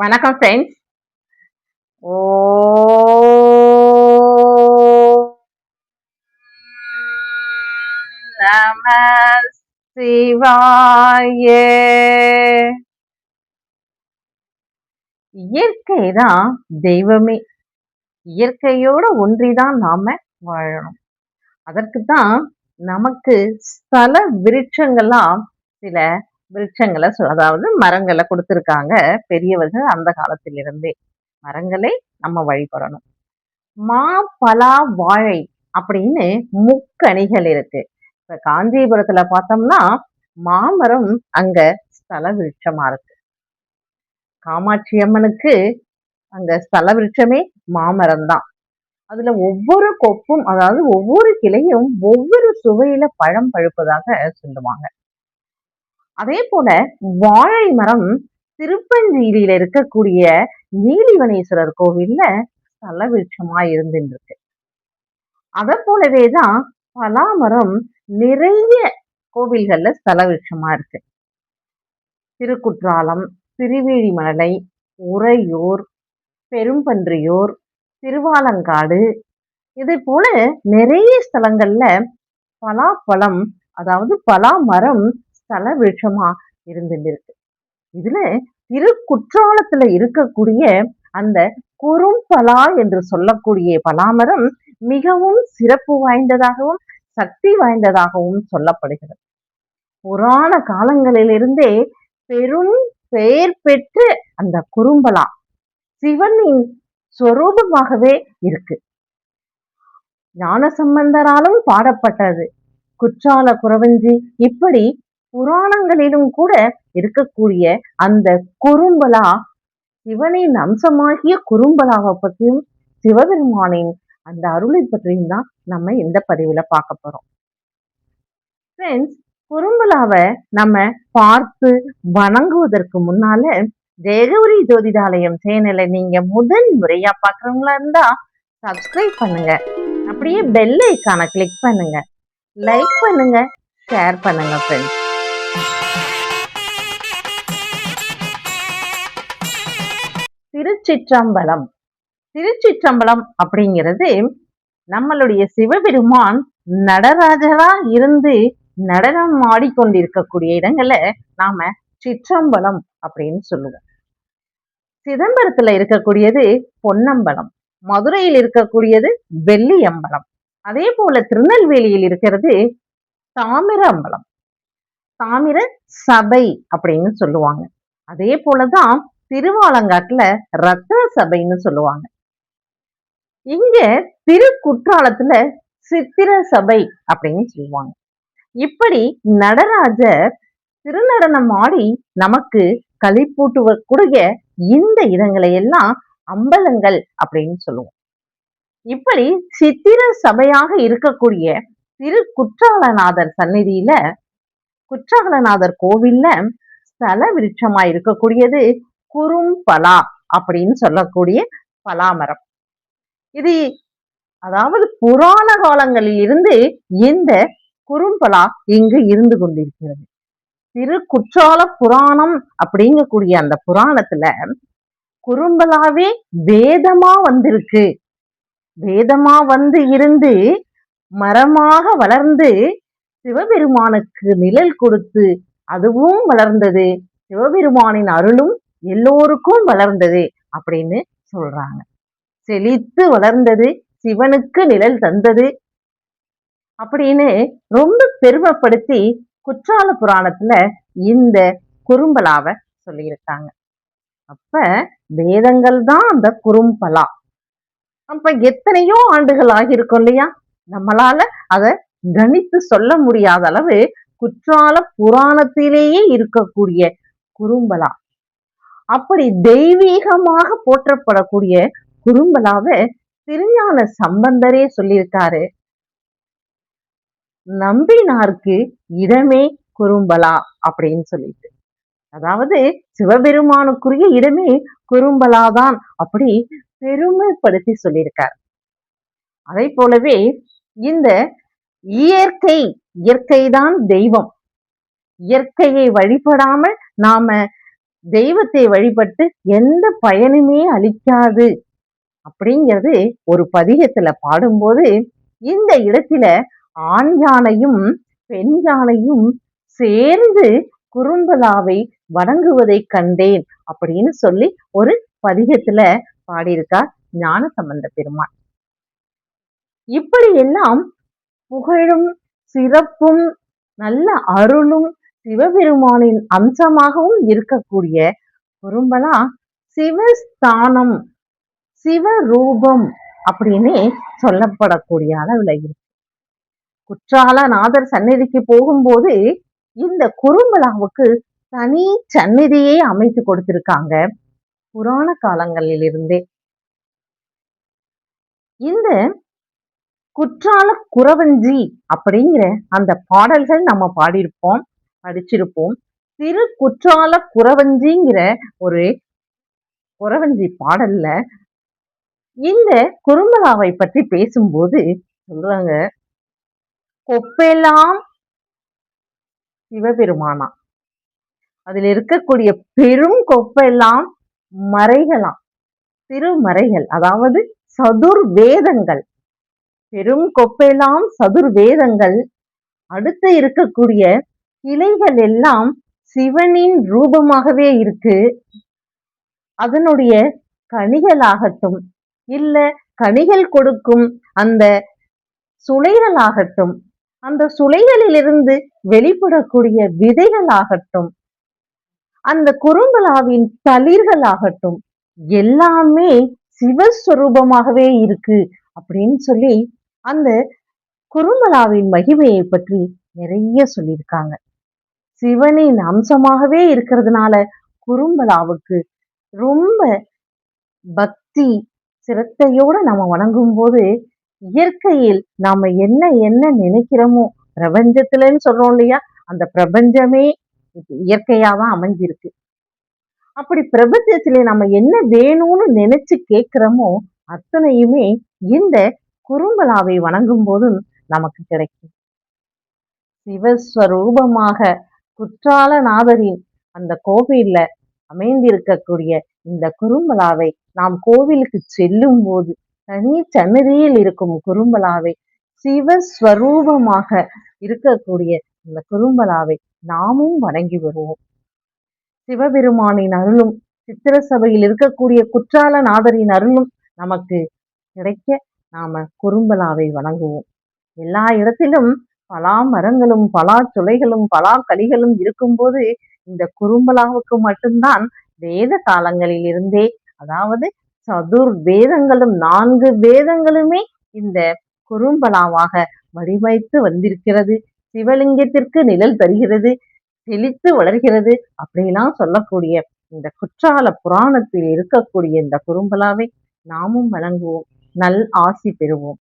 வணக்கம் ஃப்ரெண்ட்ஸ். ஓ நம சிவாய. இயற்கைதான் தெய்வமே. இயற்கையோட ஒன்றிதான் நாம வாழணும். அதற்குத்தான் நமக்கு ஸ்தல விருட்சங்கள்லாம் சில விருட்சங்களை அதாவது மரங்களை கொடுத்திருக்காங்க பெரியவர்கள் அந்த காலத்திலிருந்தே. மரங்களை நம்ம வழிபடணும். மா, பலா, வாழை அப்படின்னு முக்கணிகள் இருக்கு. இப்ப காஞ்சிபுரத்துல பார்த்தோம்னா மாமரம் அங்க ஸ்தல விருட்சமா இருக்கு. காமாட்சி அம்மனுக்கு அங்க ஸ்தல விருட்சமே மாமரம் தான். அதுல ஒவ்வொரு கொப்பும், அதாவது ஒவ்வொரு கிளையும் ஒவ்வொரு சுவையில பழம் பழுப்பதாக சொல்லுவாங்க. அதே போல வாழை மரம் திருப்பஞ்சீலியில இருக்கக்கூடிய நீலிவனேஸ்வரர் கோவில்ல ஸ்தல விருட்சமா இருந்துருக்கு. அதை போலவேதான் பலாமரம் நிறைய கோவில்கள்ல ஸ்தல விருட்சமா இருக்கு. திருக்குற்றாலம், திருவேழிமலை, உறையூர், பெரும்பன்றியூர், திருவாலங்காடு, இது போல நிறைய ஸ்தலங்கள்ல பலாப்பழம், அதாவது பலாமரம் ஸ்தல விருட்சமா இருந்துருக்கு. இதுல திருக்குற்றாலத்துல இருக்கக்கூடிய அந்த குறும்பலா என்று சொல்லக்கூடிய பலாமரம் மிகவும் சிறப்பு வாய்ந்ததாகவும் சக்தி வாய்ந்ததாகவும் சொல்லப்படுகிறது. புராண காலங்களிலிருந்தே பெரும் பெயர் பெற்ற அந்த குறும்பலா சிவனின் சொரூபமாகவே இருக்கு. ஞானசம்பந்தராலும் பாடப்பட்டது. குற்றால குறவஞ்சி, இப்படி புராணங்களிலும் கூட இருக்கக்கூடிய அந்த குறும்பலா, சிவனின் அம்சமாகிய குறும்பலாவை பற்றியும் சிவபெருமானின் அந்த அருளை பற்றியும் தான் நம்ம இந்த பதிவுல பார்க்க போறோம். ஃப்ரெண்ட்ஸ், குறும்பலாவை நம்ம பார்த்து வணங்குவதற்கு முன்னால ஜெயகௌரி ஜோதிடாலயம் சேனலை நீங்க முதல் முறையா பார்க்கறவங்களா இருந்தா சப்ஸ்கிரைப் பண்ணுங்க. அப்படியே பெல் ஐக்கானை கிளிக் பண்ணுங்க, லைக் பண்ணுங்க, ஷேர் பண்ணுங்க ஃப்ரெண்ட்ஸ். திருச்சிற்றம்பலம். திருச்சிற்றம்பலம் அப்படிங்கிறது நம்மளுடைய சிவபெருமான் நடராஜரா இருந்து நடனம் ஆடிக்கொண்டிருக்கக்கூடிய இடங்களை நாம சிற்றம்பலம் அப்படின்னு சொல்லுவோம். சிதம்பரத்துல இருக்கக்கூடியது பொன்னம்பலம், மதுரையில் இருக்கக்கூடியது வெள்ளி அம்பலம், அதே போல திருநெல்வேலியில் இருக்கிறது தாமிர அம்பலம், தாமிர சபை அப்படின்னு சொல்லுவாங்க. அதே போலதான் திருவாலங்காட்டுல ரத்ன சபைன்னு சொல்லுவாங்க. இங்க திருக்குற்றாலத்துல சித்திர சபை அப்படின்னு சொல்லுவாங்க. இப்படி நடராஜர் திருநடனம் ஆடி நமக்கு களிப்பூட்டுவக்கூடிய இந்த இடங்களை எல்லாம் அம்பலங்கள் அப்படின்னு சொல்லுவோம். இப்படி சித்திர சபையாக இருக்கக்கூடிய திருக்குற்றாலநாதர் சந்நிதியில, குற்றாலநாதர் கோவில்ல ஸ்தல விருட்சமா இருக்கக்கூடியது குறும்பலா அப்படின்னு சொல்லக்கூடிய பலாமரம். இது அதாவது புராண காலங்களில் இருந்து இந்த குறும்பலா இங்கு இருந்து கொண்டிருக்கிறது. திருக்குற்றால புராணம் அப்படிங்கக்கூடிய அந்த புராணத்துல குறும்பலாவே வேதமா வந்திருக்கு. வேதமா வந்து இருந்து மரமாக வளர்ந்து சிவபெருமானுக்கு நிழல் கொடுத்து அதுவும் வளர்ந்தது, சிவபெருமானின் அருளும் எல்லோருக்கும் வளர்ந்தது அப்படின்னு சொல்றாங்க. செழித்து வளர்ந்தது, சிவனுக்கு நிழல் தந்தது அப்படின்னு ரொம்ப பெருமைப்படுத்தி குற்றால புராணத்துல இந்த குறும்பலாவை சொல்லியிருக்காங்க. அப்ப வேதங்கள் தான் அந்த குறும்பலா. அப்ப எத்தனையோ ஆண்டுகள் ஆகியிருக்கும் இல்லையா? நம்மளால அதை கணித்து சொல்ல முடியாத அளவு குற்றால புராணத்திலேயே இருக்கக்கூடிய குறும்பலா, அப்படி தெய்வீகமாக போற்றப்படக்கூடிய குறும்பலாவை திருஞான சம்பந்தரே சொல்லியிருக்காரு. நம்பினார்க்கு இடமே குறும்பலா அப்படின்னு சொல்லிட்டு, அதாவது சிவபெருமானுக்குரிய இடமே குறும்பலாதான் அப்படி பெருமைப்படுத்தி சொல்லியிருக்கார். அதை போலவே இந்த இயற்கைதான் தெய்வம். இயற்கையை வழிபடாமல் நாம தெய்வத்தை வழிபட்டு எந்த பயனுமே அளிக்காது அப்படிங்கிறது ஒரு பதிகத்துல பாடும்போது, இந்த இடத்தில ஆண் யானையும், பெண் யானையும் சேர்ந்து குறும்பலாவை வணங்குவதைக் கண்டேன் அப்படின்னு சொல்லி ஒரு பதிகத்துல பாடியிருக்கார் ஞானசம்பந்த பெருமான். இப்படியெல்லாம் புகழும், சிறப்பும், நல்ல அருளும் சிவபெருமானின் அம்சமாகவும் இருக்கக்கூடிய குறும்பலா சிவஸ்தானம், சிவரூபம் அப்படின்னே சொல்லப்படக்கூடிய அளவுல இருக்கு. குற்றாலநாதர் சந்நிதிக்கு போகும்போது இந்த குறும்பலாவுக்கு தனி சந்நிதியே அமைத்து கொடுத்திருக்காங்க புராண காலங்களிலிருந்தே. இந்த குற்றால குறவஞ்சி அப்படிங்கிற அந்த பாடல்கள் நம்ம பாடியிருப்போம், படிச்சிருப்போம். திரு குற்றால குறவஞ்சிங்கிற ஒரு குறவஞ்சி பாடல்ல இந்த குறும்பலாவை பற்றி பேசும்போது சொல்றாங்க, கொப்பெல்லாம் சிவபெருமானா. அதில் இருக்கக்கூடிய பெரும் கொப்பெல்லாம் மறைகளாம், திருமறைகள், அதாவது சதுர்வேதங்கள். பெரும் கொப்பெல்லாம் சதுர்வேதங்கள். அடுத்து இருக்கக்கூடிய கிளைகள் எல்லாம் சிவனின் ரூபமாகவே இருக்கு. அதனுடைய கனிகளாகட்டும், இல்ல கனிகள் கொடுக்கும் அந்த சுளைகளாகட்டும், அந்த சுளைகளிலிருந்து வெளிப்படக்கூடிய விதைகளாகட்டும், அந்த குறும்பலாவின் தளிர்களாகட்டும், எல்லாமே சிவஸ்வரூபமாகவே இருக்கு அப்படின்னு சொல்லி அந்த குறும்பலாவின் மகிமையை பற்றி நிறைய சொல்லியிருக்காங்க. சிவனின் அம்சமாகவே இருக்கிறதுனால குறும்பலாவுக்கு ரொம்ப பக்தி சிரத்தையோட நம்ம வணங்கும் போது இயற்கையில் நாம என்ன என்ன நினைக்கிறோமோ பிரபஞ்சத்துலன்னு சொல்றோம் இல்லையா, அந்த பிரபஞ்சமே இயற்கையாதான் அமைஞ்சிருக்கு. அப்படி பிரபஞ்சத்திலே நம்ம என்ன வேணும்னு நினைச்சு கேட்கிறோமோ அத்தனையுமே இந்த குறும்பலாவை வணங்கும் போதும் நமக்கு கிடைக்கும். சிவஸ்வரூபமாக குற்றாலநாதரின் அந்த கோவில்ல அமைந்திருக்கக்கூடிய இந்த குறும்பலாவை நாம் கோவிலுக்கு செல்லும் போது தனி சன்னதியில் இருக்கும் குறும்பலாவை சிவஸ்வரூபமாக இருக்கக்கூடிய இந்த குறும்பலாவை நாமும் வணங்கி வருவோம். சிவபெருமானின் அருளும் சித்திர சபையில் இருக்கக்கூடிய குற்றாலநாதரின் அருளும் நமக்கு கிடைக்க நாம குறும்பலாவை வணங்குவோம். எல்லா இடத்திலும் பலா மரங்களும் பலா சுளைகளும் பலா கனிகளும் இருக்கும்போது இந்த குறும்பலாவுக்கு மட்டும்தான் வேத காலங்களில் இருந்தே, அதாவது சதுர் வேதங்களும் 4 வேதங்களுமே இந்த குறும்பலாவாக வடிவமைத்து வந்திருக்கிறது. சிவலிங்கத்திற்கு நிழல் தருகிறது, செழித்து வளர்கிறது அப்படிலாம் சொல்லக்கூடிய இந்த குற்றால புராணத்தில் இருக்கக்கூடிய இந்த குறும்பலாவை நாமும் வணங்குவோம். நல் ஆசி பெறுவோம்.